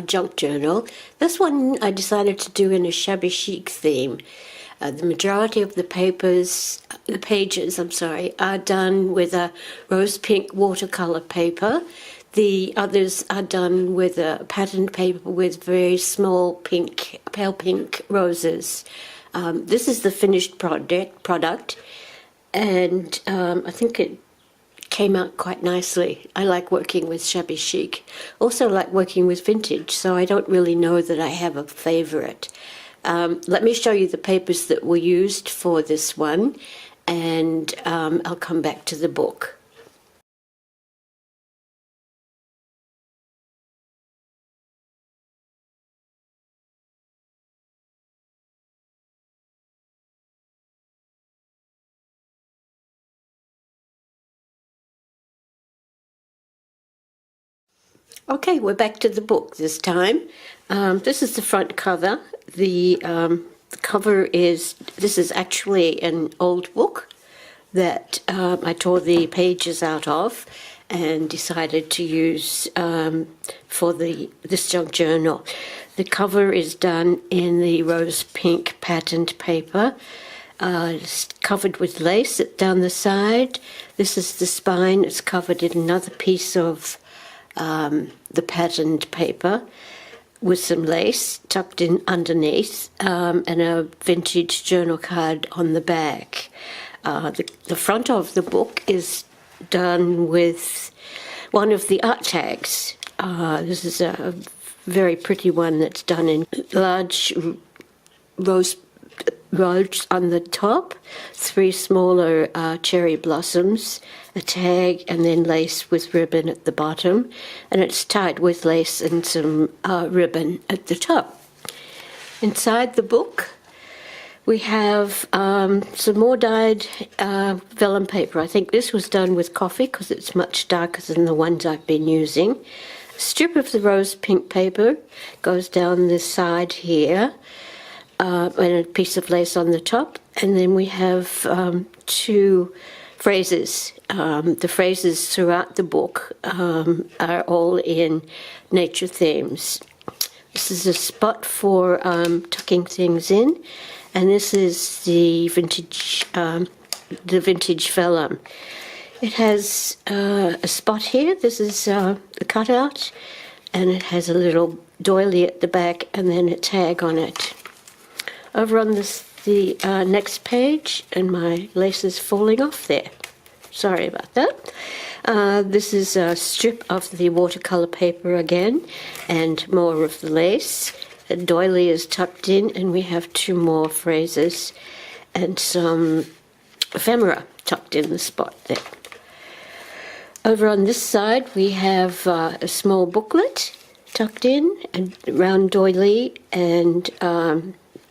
junk journal. This one I decided to do in a shabby chic theme. The majority of the pages, are done with a rose pink watercolor paper. The others are done with a patterned paper with very small pale pink roses. This is the finished product, and I think it came out quite nicely. I like working with shabby chic. Also like working with vintage, so I don't really know that I have a favorite. Let me show you the papers that were used for this one, and I'll come back to the book. Okay, we're back to the book this time. This is the front cover. The cover this is actually an old book that I tore the pages out of and decided to use for this junk journal. The cover is done in the rose pink patterned paper. It's covered with lace down the side. This is the spine. It's covered in another piece of the patterned paper with some lace tucked in underneath, and a vintage journal card on the back. The front of the book is done with one of the art tags. This is a very pretty one that's done in large rose on the top, 3 smaller cherry blossoms, a tag, and then lace with ribbon at the bottom, and it's tied with lace and some ribbon at the top. Inside the book we have some more dyed vellum paper. I think this was done with coffee because it's much darker than the ones I've been using. A strip of the rose pink paper goes down this side here, and a piece of lace on the top, and then we have 2 phrases. The phrases throughout the book are all in nature themes. This is a spot for tucking things in, and this is the vintage vellum. It has a spot here. This is a cutout, and it has a little doily at the back and then a tag on it. Over on the next page, and my lace is falling off there. Sorry about that. This is a strip of the watercolor paper again, and more of the lace. A doily is tucked in, and we have 2 more phrases and some ephemera tucked in the spot there. Over on this side, we have a small booklet tucked in, a round doily, and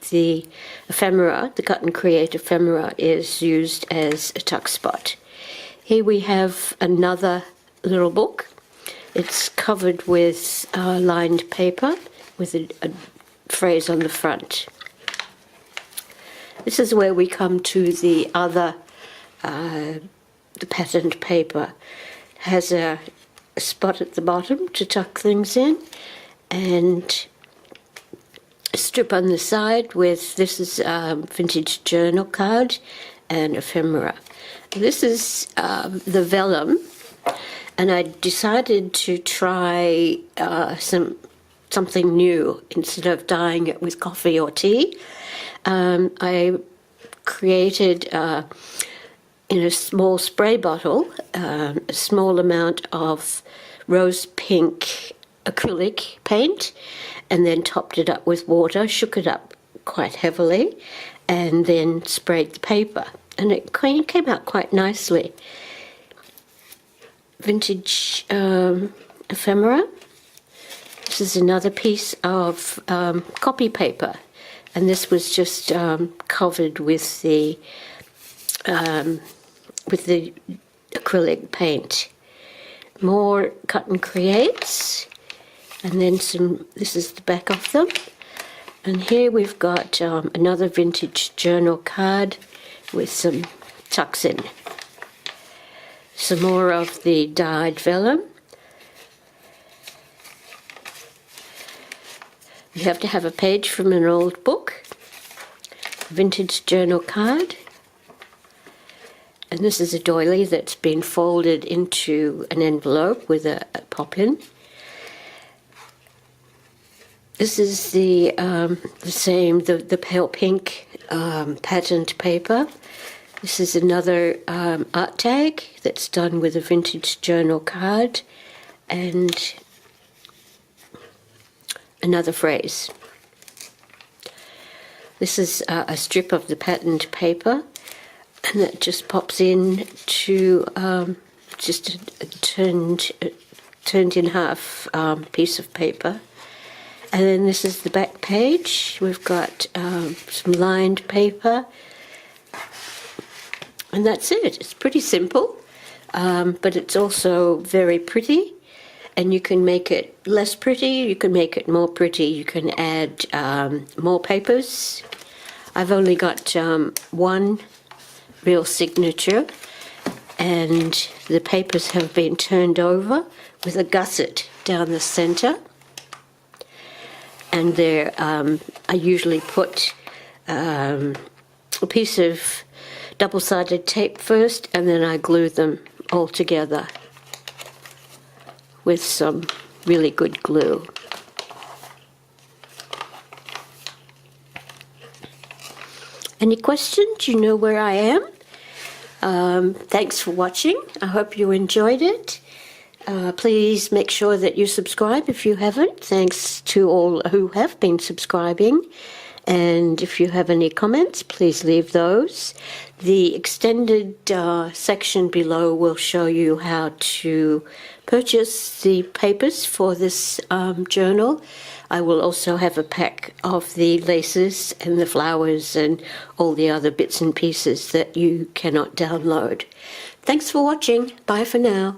the ephemera, the Cut and Create ephemera, is used as a tuck spot. Here we have another little book. It's covered with lined paper with a phrase on the front. This is where we come to the other, the patterned paper. It has a spot at the bottom to tuck things in, and a strip on the side with, this is vintage journal card and ephemera. This is the vellum, and I decided to try something new. Instead of dyeing it with coffee or tea, I created in a small spray bottle a small amount of rose pink acrylic paint, and then topped it up with water, shook it up quite heavily, and then sprayed the paper. And it came out quite nicely. Vintage ephemera. This is another piece of copy paper, and this was just covered with the acrylic paint. More Cut and Creates, and then some. This is the back of them, and here we've got another vintage journal card with some tucks in. Some more of the dyed vellum. You have to have a page from an old book, vintage journal card, and this is a doily that's been folded into an envelope with a pop-in. This is the pale pink patterned paper. This is another art tag that's done with a vintage journal card and another phrase. This is a strip of the patterned paper, and that just pops in to just a turned in half piece of paper. And then this is the back page. We've got some lined paper, and that's it. It's pretty simple, but it's also very pretty. And you can make it less pretty, you can make it more pretty, you can add more papers. I've only got one real signature, and the papers have been turned over with a gusset down the center. And there, I usually put a piece of double-sided tape first, and then I glue them all together with some really good glue. Any questions? You know where I am. Thanks for watching. I hope you enjoyed it. Please make sure that you subscribe if you haven't. Thanks to all who have been subscribing. And if you have any comments, please leave those. The extended section below will show you how to purchase the papers for this journal. I will also have a pack of the laces and the flowers and all the other bits and pieces that you cannot download. Thanks for watching. Bye for now.